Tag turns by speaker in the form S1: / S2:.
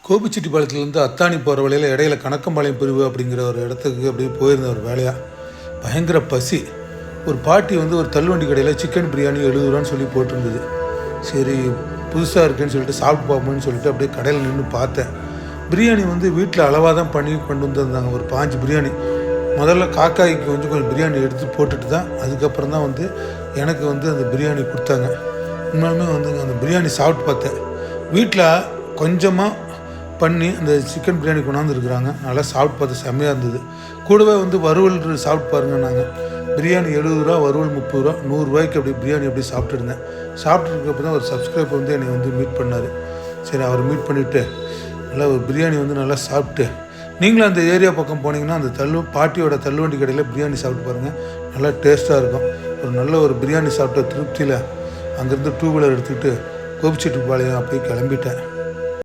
S1: கோபிச்செட்டிப்பாளையத்துலேருந்து அத்தானி போகிற வழியில் இடையில கணக்கம்பாளையம் பிரிவு அப்படிங்கிற ஒரு இடத்துக்கு அப்படியே போயிருந்த ஒரு வேலையாக பயங்கர பசி. ஒரு பாட்டி வந்து ஒரு தள்ளுவண்டி கடையில் சிக்கன் பிரியாணி 70 ரூபான்னு சொல்லி போட்டிருந்தது. சரி புதுசாக இருக்குன்னு சொல்லிட்டு சாப்பிட்டு பார்ப்போம்னு சொல்லிட்டு அப்படியே கடையில் நின்று பார்த்தேன். பிரியாணி வந்து வீட்டில் அளவாக தான் பண்ணி கொண்டு வந்திருந்தாங்க. ஒரு 5 பிரியாணி. முதல்ல காக்காய்க்கு கொஞ்சம் பிரியாணி எடுத்து போட்டுட்டு தான் அதுக்கப்புறம் தான் வந்து எனக்கு வந்து அந்த பிரியாணி கொடுத்தாங்க. உண்மையுமே வந்து அந்த பிரியாணி சாப்பிட்டு பார்த்தேன். வீட்டில் கொஞ்சமாக பண்ணி அந்த சிக்கன் பிரியாணி கொண்டாந்துருக்குறாங்க. நல்லா சாப்பிட்டு பார்த்து செம்மையாக இருந்தது. கூடவே வந்து வறுவல் சாப்பிட்டு பாருங்க. நாங்கள் பிரியாணி 70 ரூபா, வறுவல் 30 ரூபா, 100 ரூபாய்க்கு அப்படி பிரியாணி அப்படி சாப்பிட்டுருந்தேன். சாப்பிட்ருக்கப்போ தான் ஒரு சப்ஸ்கிரைபர் வந்து என்னை வந்து மீட் பண்ணார். சரி அவர் மீட் பண்ணிவிட்டு நல்லா ஒரு பிரியாணி வந்து நல்லா சாப்பிட்டு, நீங்களும் அந்த ஏரியா பக்கம் போனீங்கன்னா அந்த பாட்டியோட தள்ளுவண்டி கடையில் பிரியாணி சாப்பிட்டு பாருங்கள். நல்லா டேஸ்ட்டாக இருக்கும். ஒரு நல்ல ஒரு பிரியாணி சாப்பிட்ட திருப்தியில் அங்கேருந்து 2 வீலர் எடுத்துக்கிட்டு கோபிச்செட்டிப்பாளையம் அப்படியே கிளம்பிட்டேன்.